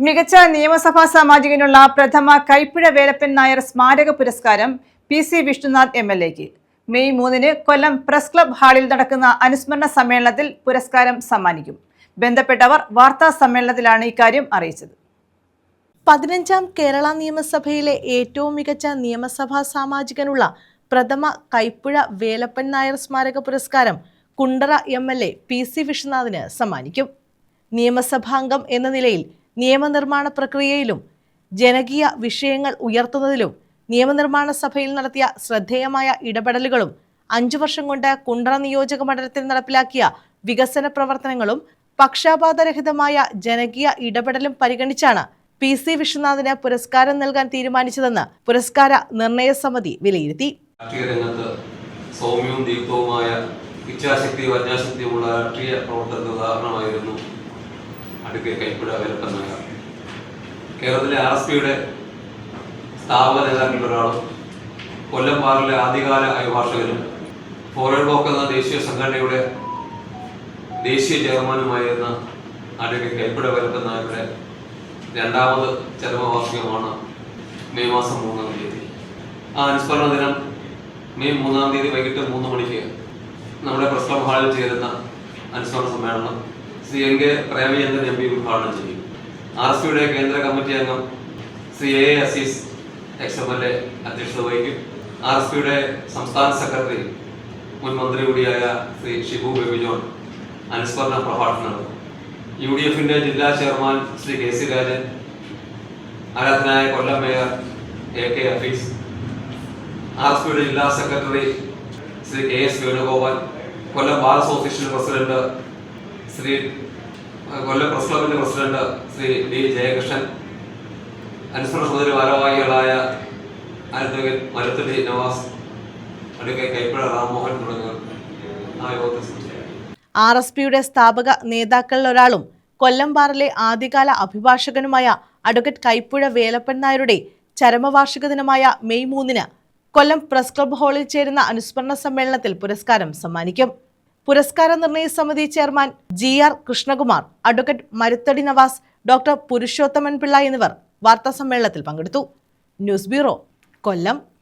മികച്ച നിയമസഭാ സാമാജികനുള്ള പ്രഥമ കൈപ്പുഴ വേലപ്പൻ നായർ സ്മാരക പുരസ്കാരം PC വിഷ്ണുനാഥ് MLAക്ക് മെയ് 3-ന് കൊല്ലം പ്രസ് ക്ലബ് ഹാളിൽ നടക്കുന്ന അനുസ്മരണ സമ്മേളനത്തിൽ പുരസ്കാരം സമ്മാനിക്കും. ബന്ധപ്പെട്ടവർ വാർത്താ സമ്മേളനത്തിലാണ് ഇക്കാര്യം അറിയിച്ചത്. 15ാം കേരള നിയമസഭയിലെ ഏറ്റവും മികച്ച നിയമസഭാ സാമാജികനുള്ള പ്രഥമ കൈപ്പുഴ വേലപ്പൻ നായർ സ്മാരക പുരസ്കാരം കുണ്ടറ MLA PC വിഷ്ണുനാഥിന് സമ്മാനിക്കും. നിയമസഭാംഗം എന്ന നിലയിൽ നിയമനിർമ്മാണ പ്രക്രിയയിലും ജനകീയ വിഷയങ്ങൾ ഉയർത്തുന്നതിലും നിയമനിർമ്മാണ സഭയിൽ നടത്തിയ ശ്രദ്ധേയമായ ഇടപെടലുകളും 5 വർഷം കൊണ്ട് കുണ്ടറ നിയോജക മണ്ഡലത്തിൽ നടപ്പിലാക്കിയ വികസന പ്രവർത്തനങ്ങളും പക്ഷാപാതരഹിതമായ ജനകീയ ഇടപെടലും പരിഗണിച്ചാണ് PC വിഷ്ണുനാഥിന് പുരസ്കാരം നൽകാൻ തീരുമാനിച്ചതെന്ന് പുരസ്കാര നിർണയ സമിതി വിലയിരുത്തി. സൗമ്യവും ദീപ്തവുമായ ഇച്ഛാശക്തി വജ്ഞാശക്തിയുമുള്ള രാഷ്ട്രീയ പ്രവർത്തനത്തിന് ഉദാഹരണമായിരുന്നു അഡ്വക്കേറ്റ് കൈപ്പുഴ വേലപ്പൻ നായർ. കേരളത്തിലെ RSPയുടെ സ്ഥാപക നേതാക്കളിൽ ഒരാളും കൊല്ലം ബാറിലെ ആദ്യകാല അഭിഭാഷകനും ഫോർവേഡ് ബ്ലോക്ക് എന്ന ദേശീയ സംഘടനയുടെ ദേശീയ ചെയർമാനുമായിരുന്ന അഡ്വക്കേറ്റ് കൈപ്പുഴ വേലപ്പൻ നായരുടെ 2ാമത് ചരമവാർഷികമാണ് മെയ് മാസം 3-ാം തീയതി. ആ അനുസ്മരണ ദിനം മെയ് 3-ാം തീയതി വൈകിട്ട് 3 മണിക്ക് നമ്മുടെ പ്രസ് ക്ലബ് ഹാളിൽ ചേരുന്ന അനുസ്മരണ സമ്മേളനം ശ്രീ NK പ്രേമചന്ദ്രൻ MP ഉദ്ഘാടനം ചെയ്യും. RSPയുടെ കേന്ദ്ര കമ്മിറ്റി അംഗം ശ്രീ AA അസീസ് MLA അധ്യക്ഷത വഹിക്കും. RSPയുടെ സംസ്ഥാന സെക്രട്ടറി മുൻ മന്ത്രി കൂടിയായ ശ്രീ ഷിബു ബേബി ജോൺ അനുസ്മരണ പ്രഭാഷണം നടത്തും. UDFന്റെ ജില്ലാ ചെയർമാൻ ശ്രീ KC രാജൻ, ആരാധനായ കൊല്ലം മേയർ AK ഹഫീസ്, RSPയുടെ ജില്ലാ സെക്രട്ടറി ശ്രീ KS വേണുഗോപാൽ, കൊല്ലം ബാർ അസോസിയേഷൻ പ്രസിഡന്റ് ശ്രീ കൊല്ലം പ്രസ് ക്ലബിന്റെ പ്രസിഡന്റ് ശ്രീ D ജയകൃഷ്ണൻ, അനുസ്മരണ സമിതി ഭാരവാഹികളായ അഡ്വക്കേറ്റ് മരുത്തടി നവാസ്, അഡ്വക്കേറ്റ് കൈപ്പുഴ റാംമോഹൻ തുടങ്ങിയവർ ആ യോഗത്തിൽ സംസാരിച്ചു. RSPയുടെ സ്ഥാപക നേതാക്കളിൽ ഒരാളും കൊല്ലം ബാറിലെ ആദ്യകാല അഭിഭാഷകനുമായ അഡ്വക്കേറ്റ് കൈപ്പുഴ വേലപ്പൻ നായരുടെ ചരമവാർഷിക ദിനമായ മെയ് 3-ന് കൊല്ലം പ്രസ് ക്ലബ് ഹാളിൽ ചേരുന്ന അനുസ്മരണ സമ്മേളനത്തിൽ പുരസ്കാരം സമ്മാനിക്കും. പുരസ്കാര നിർണയ സമിതി chairman GR Krishnakumar, advocate Maruthadi Navas, doctor Purushothaman Pillai എന്നിവർ വാർത്താ സമ്മേളനത്തിൽ പങ്കെടുത്തു. ന്യൂസ് ബ്യൂറോ, കൊല്ലം.